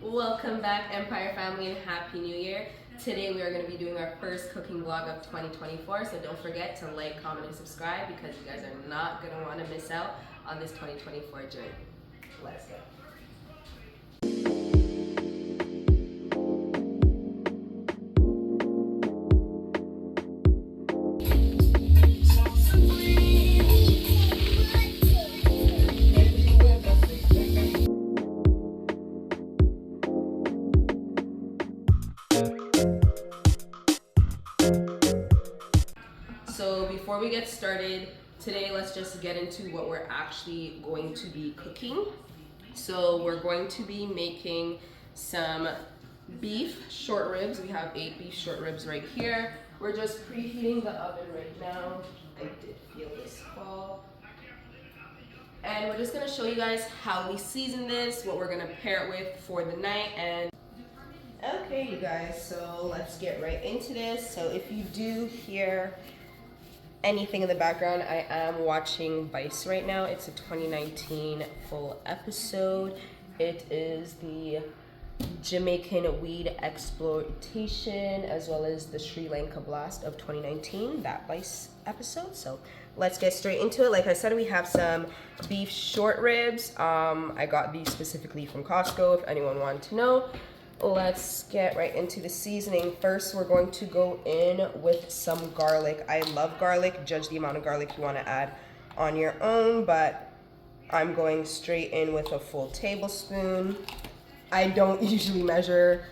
Welcome back, Empire family, and Happy New Year. Today we are going to be doing our first cooking vlog of 2024, so don't forget to like, comment, and subscribe because you guys are not going to want to miss out on this 2024 journey. Let's go. So before we get started, today let's just get into what we're actually going to be cooking. So we're going to be making some beef short ribs. We have 8 beef short ribs right here. We're just preheating the oven right now. I did feel this fall. And we're just gonna show you guys how we season this, what we're gonna pair it with for the night. And okay, you guys, so let's get right into this. So if you do hear anything in the background, I am watching Vice right now. It's a 2019 full episode. It is the Jamaican weed exploitation as well as the Sri Lanka blast of 2019, that Vice episode. So let's get straight into it. Like I said, we have some beef short ribs. I got these specifically from Costco if anyone wanted to know. Let's get right into the seasoning. First, we're going to go in with some garlic. I love garlic. Judge the amount of garlic you want to add on your own, but I'm going straight in with a full tablespoon. I don't usually measure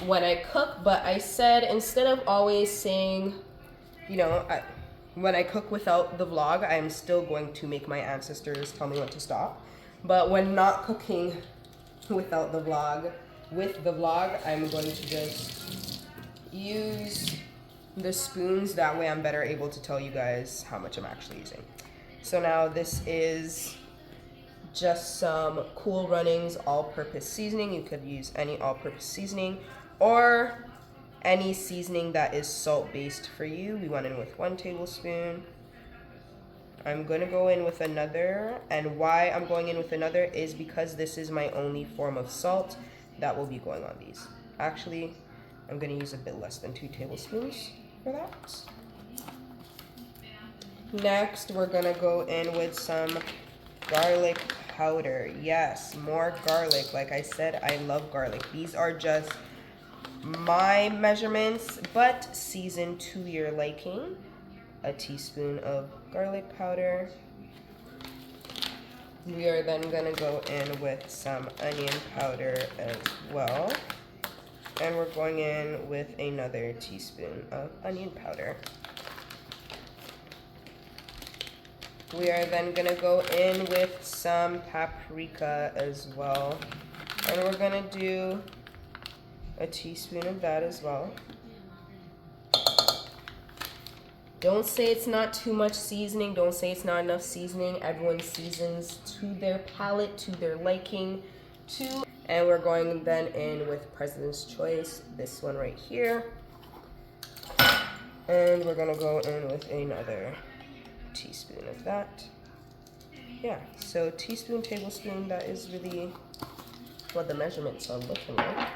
when I cook, but I said instead of always saying, you know, when I cook without the vlog, I'm still going to make my ancestors tell me when to stop. But when not cooking without the vlog, with the vlog, I'm going to just use the spoons. That way I'm better able to tell you guys how much I'm actually using. So now this is just some Cool Runnings all-purpose seasoning. You could use any all-purpose seasoning or any seasoning that is salt-based for you. We went in with 1 tablespoon. I'm going to go in with another, and why I'm going in with another is because this is my only form of salt that will be going on these. Actually, I'm going to use a bit less than 2 tablespoons for that. Next, we're going to go in with some garlic powder. Yes, more garlic. Like I said, I love garlic. These are just my measurements, but seasoned to your liking. A teaspoon of garlic powder. We are then going to go in with some onion powder as well. And we're going in with another teaspoon of onion powder. We are then going to go in with some paprika as well. And we're going to do a teaspoon of that as well. Don't say it's not too much seasoning. Don't say it's not enough seasoning. Everyone seasons to their palate, to their liking, too. And we're going then in with President's Choice, this one right here. And we're gonna go in with another teaspoon of that. Yeah, so teaspoon, tablespoon, that is really what the measurements are looking like.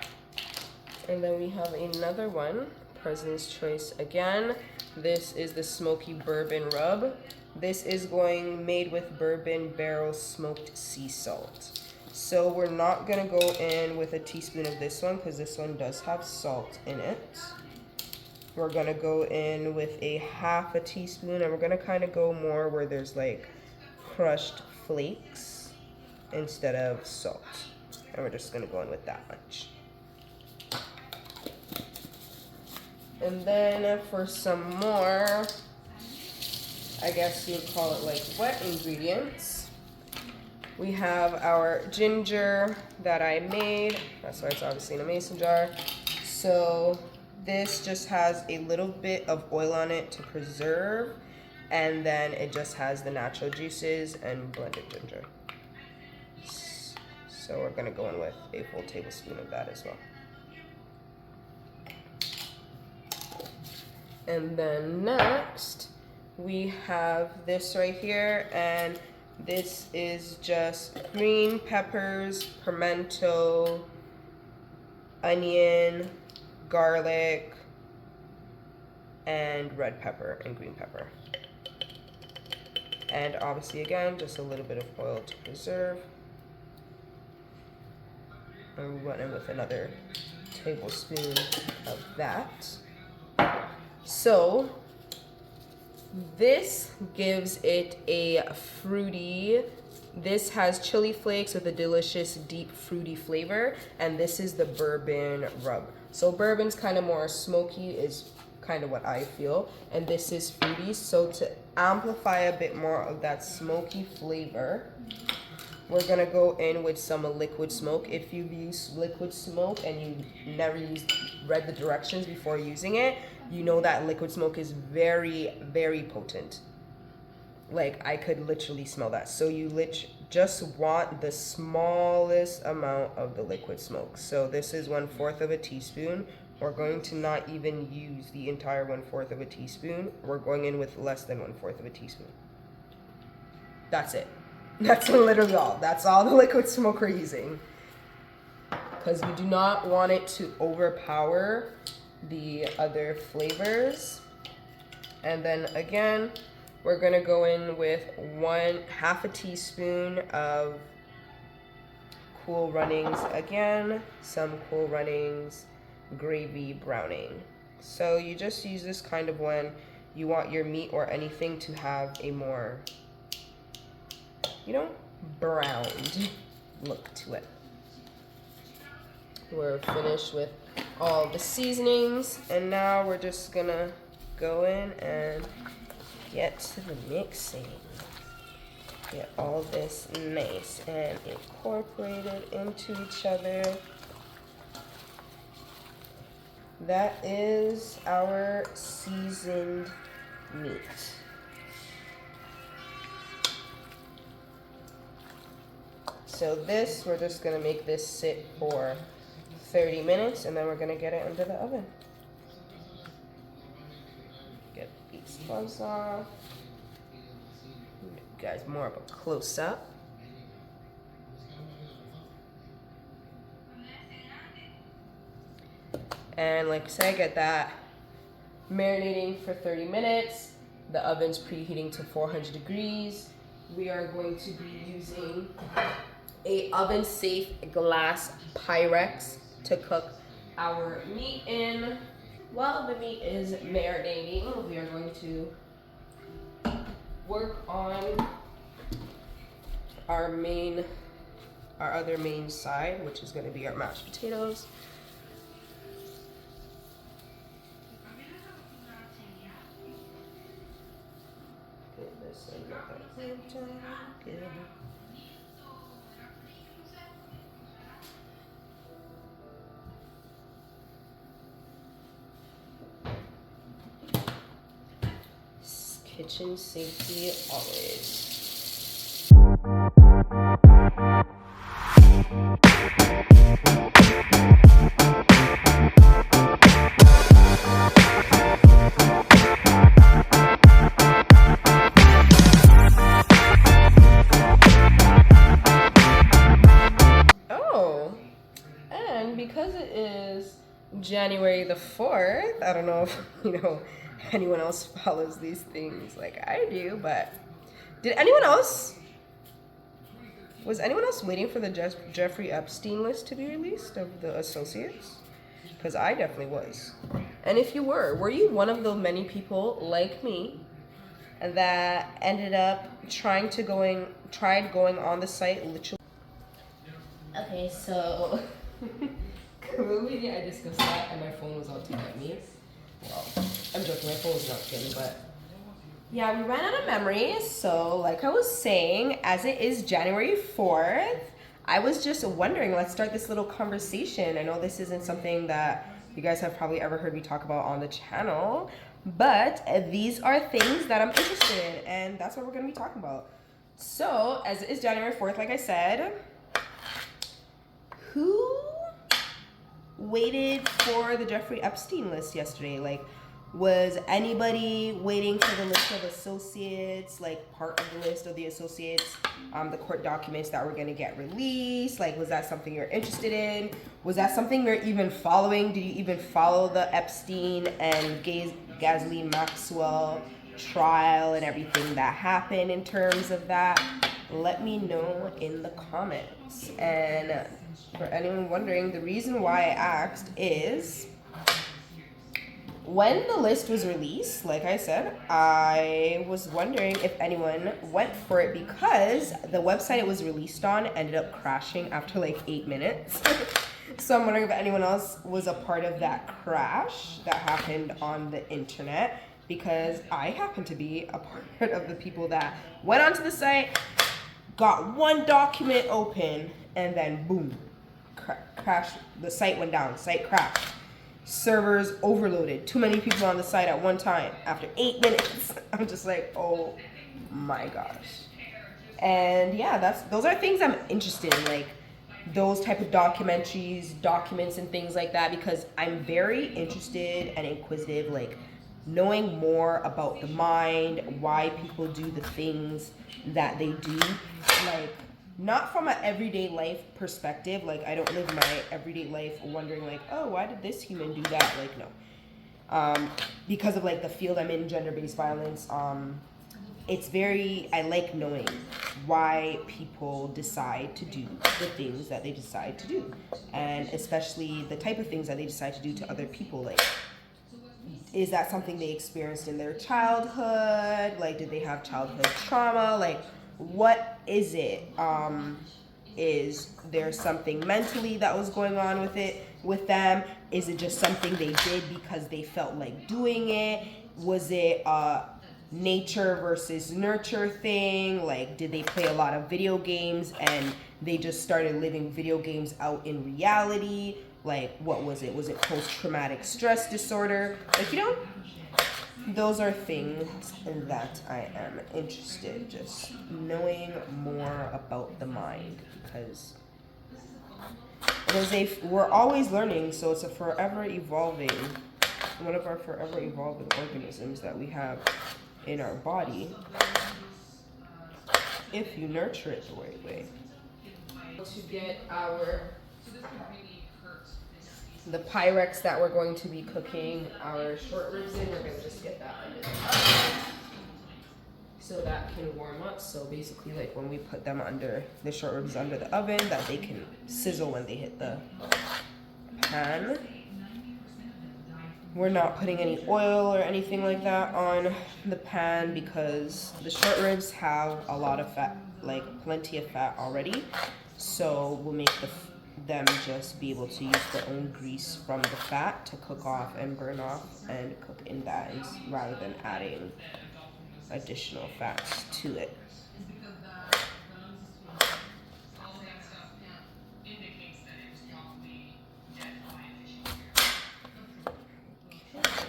And then we have another one, President's Choice again. This is the smoky bourbon rub. This is made with bourbon barrel smoked sea salt. So we're not gonna go in with a teaspoon of this one because this one does have salt in it. We're gonna go in with a half a teaspoon, and we're gonna kind of go more where there's like crushed flakes instead of salt. And we're just gonna go in with that much. And then for some more, I guess you'd call it like wet ingredients, we have our ginger that I made. That's why it's obviously in a mason jar. So this just has a little bit of oil on it to preserve, and then it just has the natural juices and blended ginger. So we're gonna go in with a full tablespoon of that as well. And then next, we have this right here, and this is just green peppers, pimento, onion, garlic, and red pepper and green pepper. And obviously, again, just a little bit of oil to preserve. And we went in with another tablespoon of that. So this gives it a fruity, this has chili flakes with a delicious deep fruity flavor, and this is the bourbon rub. So bourbon's kind of more smoky is kind of what I feel, and this is fruity. So to amplify a bit more of that smoky flavor, we're gonna go in with some liquid smoke. If you've used liquid smoke and you never read the directions before using it, you know that liquid smoke is very, very potent. Like, I could literally smell that. So you just want the smallest amount of the liquid smoke. So this is 1/4 of a teaspoon. We're going to not even use the entire 1/4 of a teaspoon. We're going in with less than 1/4 of a teaspoon. That's it. That's literally all. That's all the liquid smoke we're using. Because we do not want it to overpower the other flavors. And then again, we're gonna go in with 1/2 teaspoon of Cool Runnings. Again, some Cool Runnings gravy browning. So you just use this kind of when you want your meat or anything to have a more, you know, browned look to it. We're finished with all the seasonings, and now we're just gonna go in and get to the mixing. Get all this nice and incorporated into each other. That is our seasoned meat. So this, we're just gonna make this sit for 30 minutes, and then we're gonna get it into the oven. Get these gloves off. Give you guys more of a close up. And like I said, get that marinating for 30 minutes. The oven's preheating to 400 degrees. We are going to be using a oven safe glass Pyrex to cook our meat in. While the meat is marinating, we are going to work on our other main side, which is going to be our mashed potatoes. Get this in there. Kitchen safety always. Oh, and because it is January the 4th, I don't know if, anyone else follows these things like I do, but was anyone else waiting for the Jeffrey Epstein list to be released of the associates? Because I definitely was. And if you were you one of the many people like me that ended up tried going on the site literally? Okay, so clearly I discussed that and my phone was out to get me. Well, I'm joking, my phone was not kidding, but yeah, we ran out of memory. So like I was saying, as it is January 4th, I was just wondering, let's start this little conversation. I know this isn't something that you guys have probably ever heard me talk about on the channel, but these are things that I'm interested in, and that's what we're gonna be talking about. So, as it is January 4th, like I said, who waited for the Jeffrey Epstein list yesterday? Like, Was anybody waiting for the list of associates, like part of the list of the associates, the court documents that were going to get released? Like, was that something you're interested in? Was that something you're even following? Did you even follow the Epstein and Ghislaine Maxwell trial and everything that happened in terms of that? Let me know in the comments. And for anyone wondering, the reason why I asked is, when the list was released, like I said, I was wondering if anyone went for it because the website it was released on ended up crashing after like 8 minutes. So I'm wondering if anyone else was a part of that crash that happened on the internet, because I happen to be a part of the people that went onto the site, got one document open, and then boom, crashed. The site went down, site crashed. Servers overloaded, too many people on the site at one time after 8 minutes. I'm just like, oh my gosh. And yeah, those are things I'm interested in, like those type of documentaries, documents and things like that, because I'm very interested and inquisitive, like knowing more about the mind, why people do the things that they do, like not from an everyday life perspective. Like, I don't live my everyday life wondering like, oh, why did this human do that? Like, no. Because of like the field I'm in, gender-based violence, it's very, I like knowing why people decide to do the things that they decide to do. And especially the type of things that they decide to do to other people. Like, is that something they experienced in their childhood? Like, did they have childhood trauma? Like, what is it? Is there something mentally that was going on with them? Is it just something they did because they felt like doing it? Was it a nature versus nurture thing? Like, did they play a lot of video games and they just started living video games out in reality? Like, what was it? Was it post-traumatic stress disorder? Like, those are things that I am interested in, just knowing more about the mind, because we're always learning, so it's a forever evolving, one of our forever evolving organisms that we have in our body, if you nurture it the right way. To get the Pyrex that we're going to be cooking our short ribs in, we're going to just get that under the oven so that can warm up. So basically, like when we put them under the short ribs under the oven, that they can sizzle when they hit the pan. We're not putting any oil or anything like that on the pan because the short ribs have a lot of fat, like plenty of fat already. So we'll make them just be able to use their own grease from the fat to cook off and burn off and cook in that, rather than adding additional fats to it. Okay.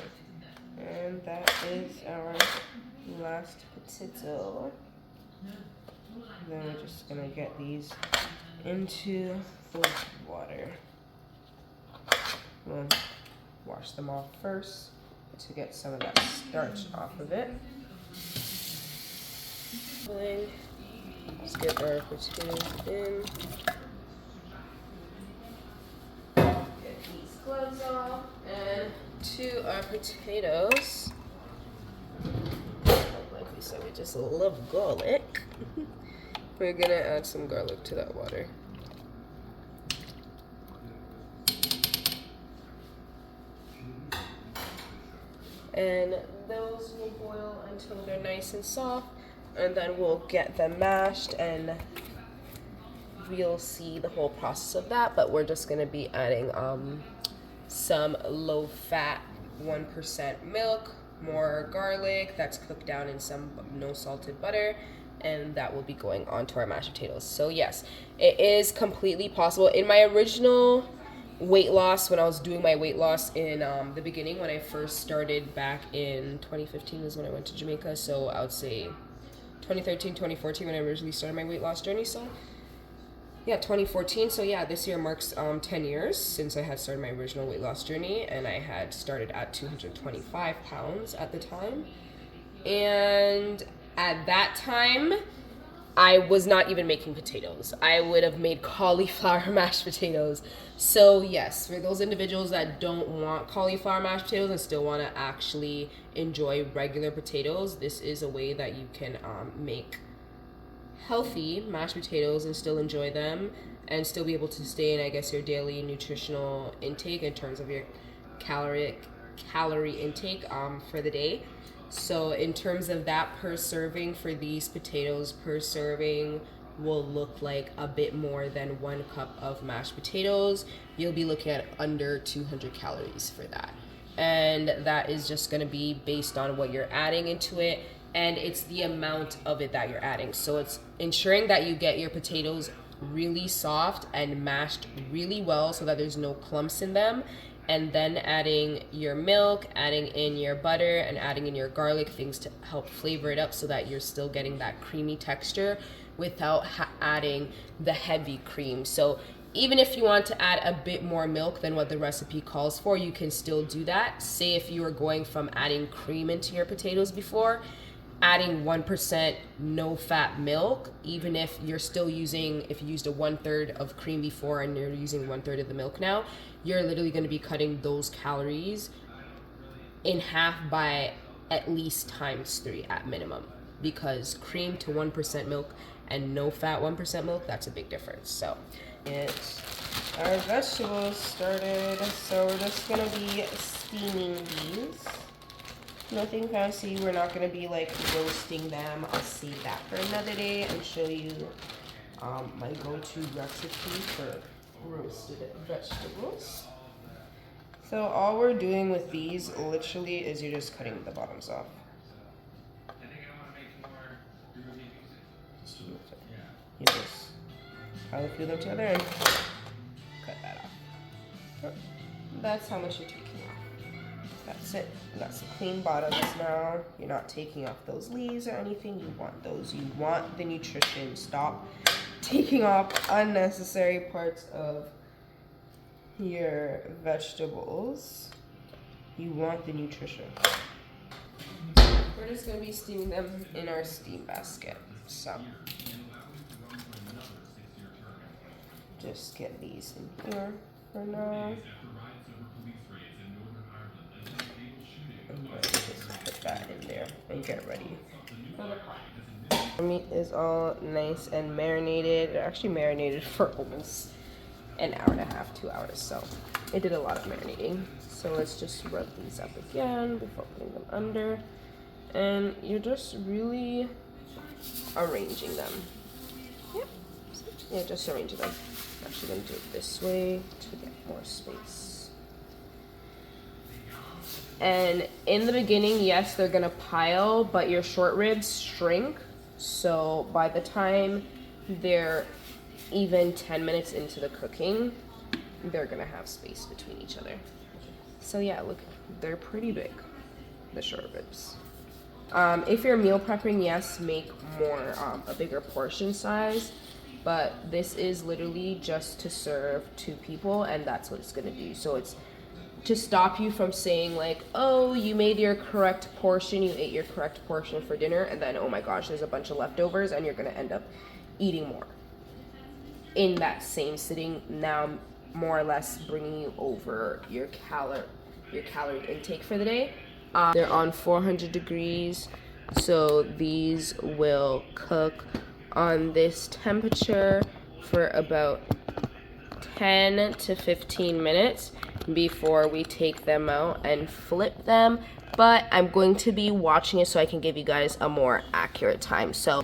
And that is our last potato. Then we're just gonna get these into the water. We'll wash them off first to get some of that starch off of it. Let's get our potatoes in. Get these gloves off. And to our potatoes, like we said, we just love garlic. We're gonna add some garlic to that water. And those will boil until they're nice and soft, and then we'll get them mashed and we'll see the whole process of that. But we're just gonna be adding some low fat 1% milk, more garlic that's cooked down in some no salted butter, and that will be going on to our mashed potatoes. So yes, it is completely possible. In my original weight loss, when I was doing my weight loss in the beginning, when I first started back in 2015 is when I went to Jamaica, so I would say 2013, 2014 when I originally started my weight loss journey. So Yeah, 2014. So yeah, this year marks 10 years since I had started my original weight loss journey, and I had started at 225 pounds at the time. And at that time, I was not even making potatoes. I would have made cauliflower mashed potatoes. So yes, for those individuals that don't want cauliflower mashed potatoes and still want to actually enjoy regular potatoes, this is a way that you can make healthy mashed potatoes and still enjoy them and still be able to stay in, I guess, your daily nutritional intake in terms of your calorie intake for the day. So in terms of that, per serving for these potatoes, per serving will look like a bit more than 1 cup of mashed potatoes. You'll be looking at under 200 calories for that. And that is just going to be based on what you're adding into it, and it's the amount of it that you're adding. So it's ensuring that you get your potatoes really soft and mashed really well so that there's no clumps in them, and then adding your milk, adding in your butter, and adding in your garlic, things to help flavor it up so that you're still getting that creamy texture without adding the heavy cream. So even if you want to add a bit more milk than what the recipe calls for, you can still do that. Say if you were going from adding cream into your potatoes before, adding 1% no fat milk, even if you're still using, if you used a 1/3 of cream before and you're using 1/3 of the milk now, you're literally going to be cutting those calories in half by at least ×3 at minimum, because cream to 1% milk and no fat 1% milk, that's a big difference. So it's our vegetables started, so we're just going to be steaming these. Nothing fancy. We're not going to be like roasting them. I'll save that for another day and show you my go-to recipe for roasted vegetables. So all we're doing with these literally is you're just cutting the bottoms off. You just probably feel them together and cut that off. That's how much you're taking off. That's it. That's the clean bottoms now. You're not taking off those leaves or anything. You want those. You want the nutrition. Stop taking off unnecessary parts of your vegetables. You want the nutrition. We're just going to be steaming them in our steam basket. So just get these in here for now. I'm going to just put that in there and get ready for the pot. The meat is all nice and marinated. It actually marinated for almost an hour and a half, 2 hours. So it did a lot of marinating. So let's just rub these up again before putting them under. And you're just really arranging them. Yep. Yeah, just arranging them. I'm actually going to do it this way to get more space. And in the beginning, yes, they're gonna pile, but your short ribs shrink. So by the time they're even 10 minutes into the cooking, they're gonna have space between each other. So yeah, look, they're pretty big, the short ribs. If you're meal prepping, yes, make more, a bigger portion size, but this is literally just to serve 2 people, and that's what it's gonna do. So it's to stop you from saying like, oh, you made your correct portion, you ate your correct portion for dinner, and then, oh my gosh, there's a bunch of leftovers, and you're gonna end up eating more in that same sitting, now more or less bringing you over your calorie intake for the day. They're on 400 degrees, so these will cook on this temperature for about 10 to 15 minutes before we take them out and flip them, but I'm going to be watching it so I can give you guys a more accurate time. So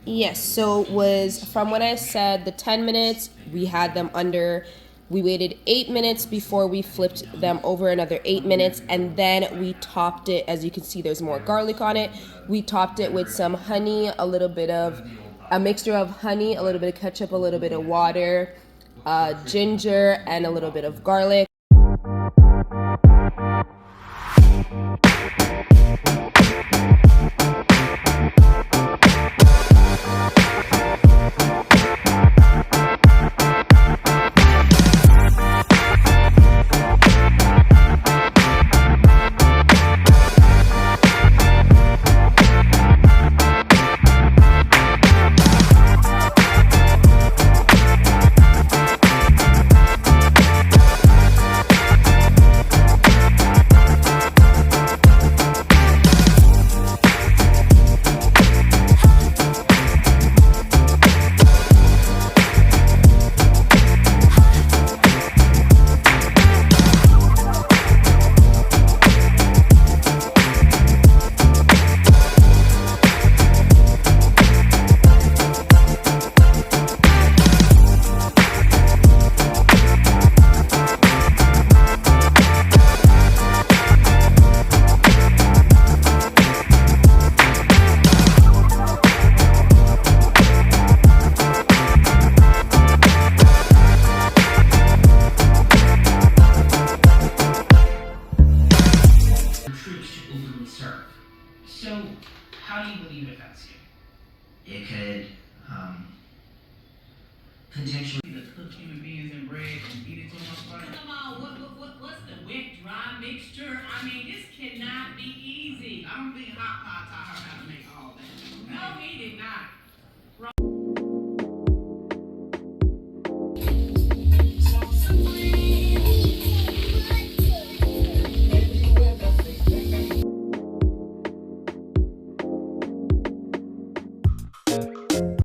yes, so it was from when I said the 10 minutes, we had them under, we waited 8 minutes before we flipped them over, another 8 minutes, and then we topped it. As you can see, there's more garlic on it. We topped it with some honey, a little bit of a mixture of honey, a little bit of ketchup, a little bit of water, ginger, and a little bit of garlic. I don't think Hot Pot taught her how to make all that. No, he did not.